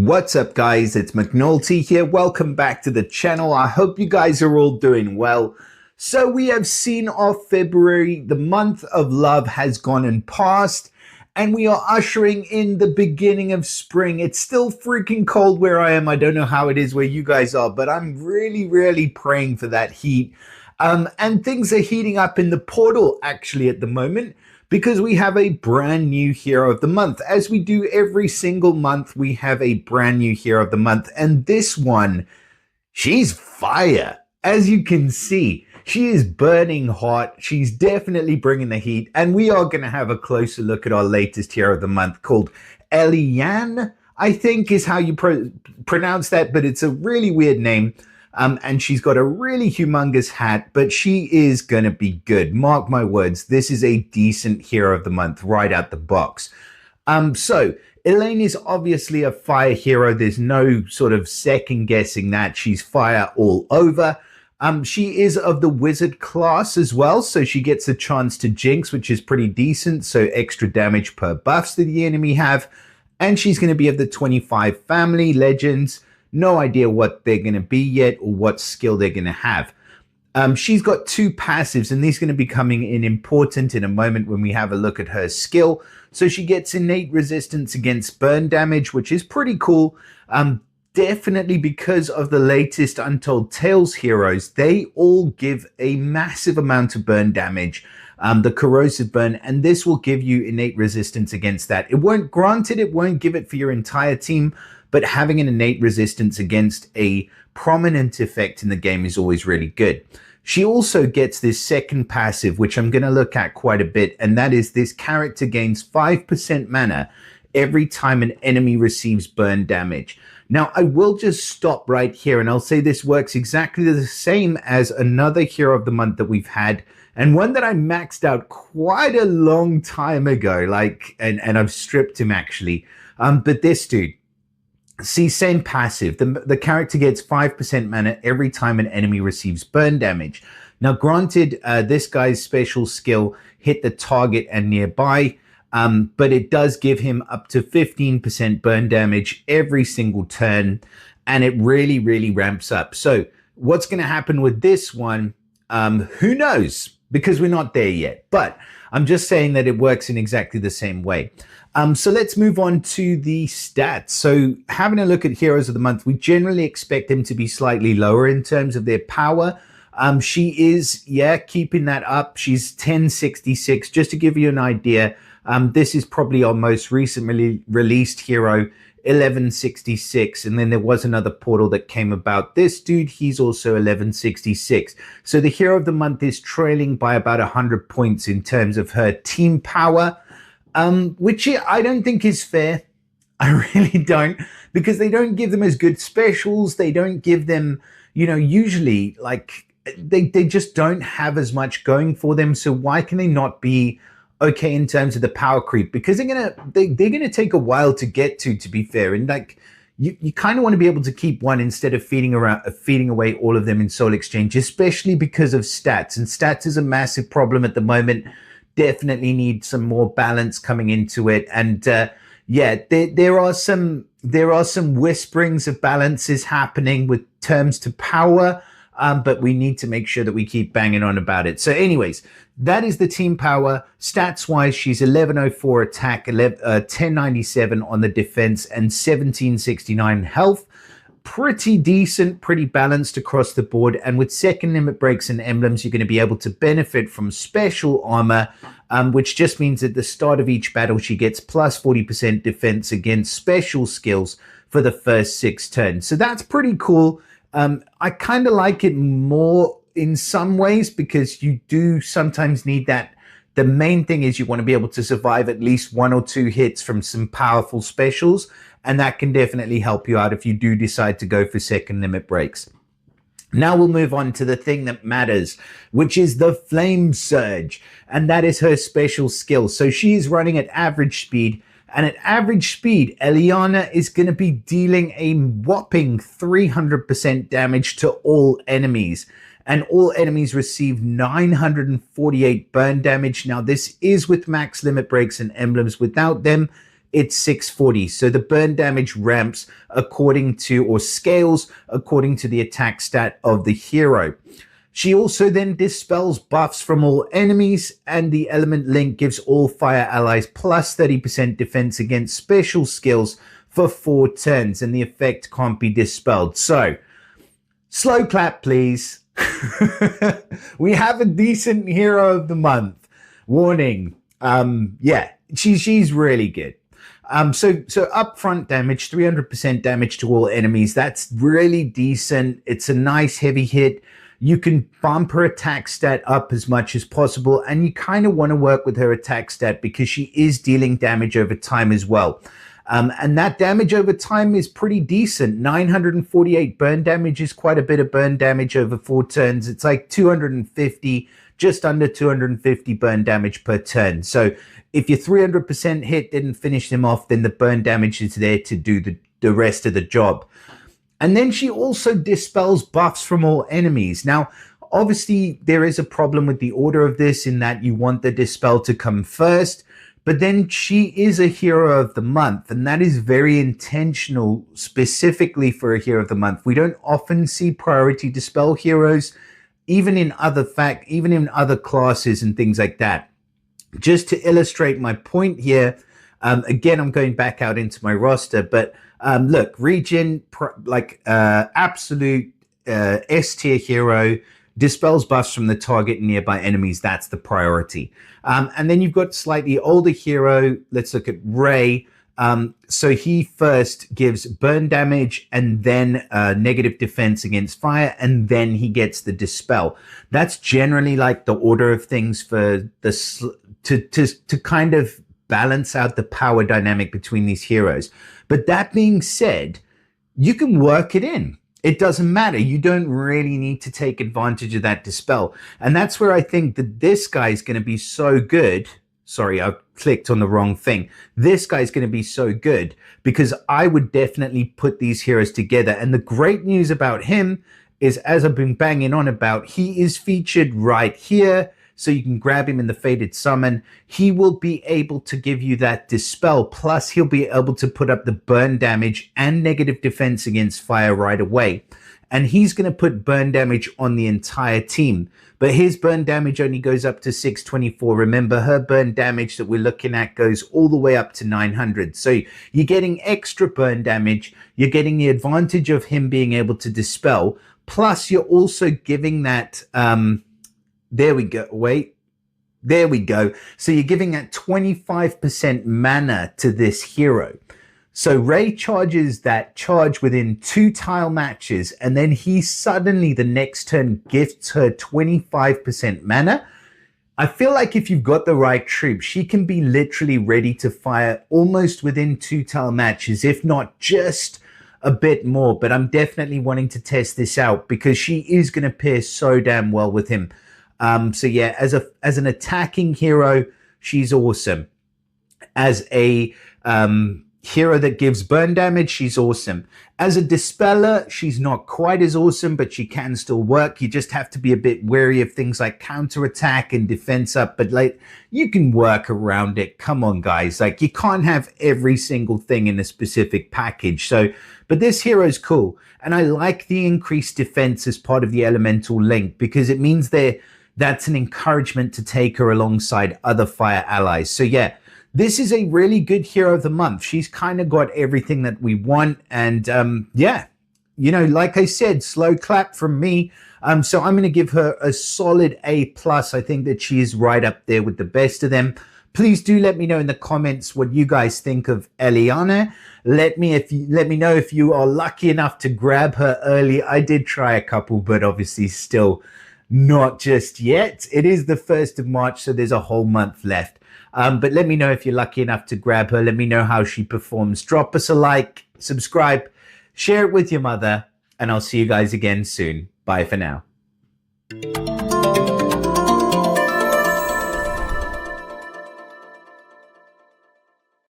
What's up, guys? It's McNulty here. Welcome back to the channel. I hope you guys are all doing well. So we have seen off February. The month of love has gone and passed, and we are ushering in the beginning of spring. It's still freaking cold where I am. I don't know how it is where you guys are, but I'm really praying for that heat. And things are heating up in the portal actually at the moment, because we have a brand new hero of the month. As we do every single month, we have a brand new hero of the month. And this one, she's fire. As you can see, she is burning hot. She's definitely bringing the heat. And we are going to have a closer look at our latest hero of the month, called Eliana, I think is how you pronounce that, but it's a really weird name. And she's got a really humongous hat, but she is going to be good. Mark my words, this is a decent hero of the month right out the box. So Eliana is obviously a fire hero. There's no sort of second guessing that. She's fire all over. She is of the wizard class as well, so she gets a chance to jinx, which is pretty decent. So extra damage per buffs that the enemy have. And she's going to be of the 25 family legends. No idea what they're going to be yet or what skill they're going to have. She's got two passives, and these are going to be coming in important in a moment when we have a look at her skill. So she gets innate resistance against burn damage, which is pretty cool. Definitely because of the latest Untold Tales heroes, they all give a massive amount of burn damage. The corrosive burn, and this will give you innate resistance against that. It won't give it for your entire team, but having an innate resistance against a prominent effect in the game is always really good. She also gets this second passive, which I'm going to look at quite a bit, and that is this character gains 5% mana every time an enemy receives burn damage. Now, I will just stop right here, and I'll say this works exactly the same as another hero of the month that we've had, and one that I maxed out quite a long time ago, and I've stripped him actually. But this dude, see, same passive. The character gets 5% mana every time an enemy receives burn damage. Now, granted, this guy's special skill hit the target and nearby, but it does give him up to 15% burn damage every single turn, and it really ramps up. So what's going to happen with this one? Who knows? Because we're not there yet. But I'm just saying that it works in exactly the same way. So let's move on to the stats. So having a look at heroes of the month, we generally expect them to be slightly lower in terms of their power. She is, keeping that up. She's 1066. Just to give you an idea, this is probably our most recently released hero, 1166, and then there was another portal that came about. This dude, he's also 1166. So the hero of the month is trailing by about 100 points in terms of her team power, which I don't think is fair. I really don't, because they don't give them as good specials. They don't give them, usually they just don't have as much going for them. So why can they not be okay in terms of the power creep? Because they're gonna take a while to get to be fair. And you kind of want to be able to keep one instead of feeding away all of them in soul exchange, especially because of stats. And stats is a massive problem at the moment. Definitely need some more balance coming into it. And there are some whisperings of balances happening with terms to power. But we need to make sure that we keep banging on about it. So anyways, that is the team power. Stats wise, she's 1104 attack, 1097 on the defense, and 1769 health. Pretty decent, pretty balanced across the board. And with second limit breaks and emblems, you're going to be able to benefit from special armor, which just means at the start of each battle, she gets plus 40% defense against special skills for the first 6 turns. So that's pretty cool. I kind of like it more in some ways, because you do sometimes need that. The main thing is you want to be able to survive at least 1 or 2 hits from some powerful specials, and that can definitely help you out if you do decide to go for second limit breaks. Now we'll move on to the thing that matters, which is the Flame Surge, and that is her special skill. So she's running at average speed, and at average speed, Eliana is going to be dealing a whopping 300% damage to all enemies. And all enemies receive 948 burn damage. Now, this is with max limit breaks and emblems. Without them, it's 640. So the burn damage ramps according to, or scales according to the attack stat of the hero. She also then dispels buffs from all enemies, and the element link gives all fire allies plus 30% defense against special skills for 4 turns, and the effect can't be dispelled. So, slow clap, please. We have a decent hero of the month. Warning. Yeah, she's really good. So upfront damage, 300% damage to all enemies. That's really decent. It's a nice heavy hit. You can bump her attack stat up as much as possible, and you kind of want to work with her attack stat because she is dealing damage over time as well. And that damage over time is pretty decent. 948 burn damage is quite a bit of burn damage over 4 turns. It's like 250, just under 250 burn damage per turn. So if your 300% hit didn't finish them off, then the burn damage is there to do the rest of the job. And then she also dispels buffs from all enemies. Now, obviously, there is a problem with the order of this in that you want the dispel to come first, but then she is a hero of the month, and that is very intentional specifically for a hero of the month. We don't often see priority dispel heroes, even in other classes and things like that. Just to illustrate my point here, again, I'm going back out into my roster, but look, Regen, absolute S tier hero, dispels buffs from the target and nearby enemies. That's the priority. And then you've got slightly older hero. Let's look at Ray. So he first gives burn damage and then negative defense against fire, and then he gets the dispel. That's generally like the order of things for to kind of balance out the power dynamic between these heroes. But that being said, you can work it in. It doesn't matter. You don't really need to take advantage of that dispel. And that's where I think that this guy is going to be so good. Sorry, I clicked on the wrong thing. This guy's going to be so good because I would definitely put these heroes together. And the great news about him is, as I've been banging on about, he is featured right here. So you can grab him in the Fated Summon. He will be able to give you that dispel. Plus, he'll be able to put up the burn damage and negative defense against fire right away. And he's going to put burn damage on the entire team. But his burn damage only goes up to 624. Remember, her burn damage that we're looking at goes all the way up to 900. So you're getting extra burn damage. You're getting the advantage of him being able to dispel. Plus, you're also giving that... there we go. Wait. There we go. So you're giving that 25% mana to this hero. So Ray charges that charge within 2 tile matches, and then he suddenly the next turn gifts her 25% mana. I feel like if you've got the right troop, she can be literally ready to fire almost within 2 tile matches, if not just a bit more. But I'm definitely wanting to test this out because she is going to pair so damn well with him. So yeah, as an attacking hero, she's awesome. As a hero that gives burn damage, she's awesome. As a dispeller, she's not quite as awesome, but she can still work. You just have to be a bit wary of things like counterattack and defense up, but like you can work around it. Come on, guys. Like you can't have every single thing in a specific package. So, but this hero's cool. And I like the increased defense as part of the elemental link because it means that's an encouragement to take her alongside other fire allies. So yeah, this is a really good hero of the month. She's kind of got everything that we want. And yeah, you know, like I said, slow clap from me. So I'm going to give her a solid A+. I think that she is right up there with the best of them. Please do let me know in the comments what you guys think of Eliana. Let me know if you are lucky enough to grab her early. I did try a couple, but obviously still not just yet. It is the 1st of March, so there's a whole month left. But let me know if you're lucky enough to grab her. Let me know how she performs. Drop us a like, subscribe, share it with your mother, and I'll see you guys again soon. Bye for now.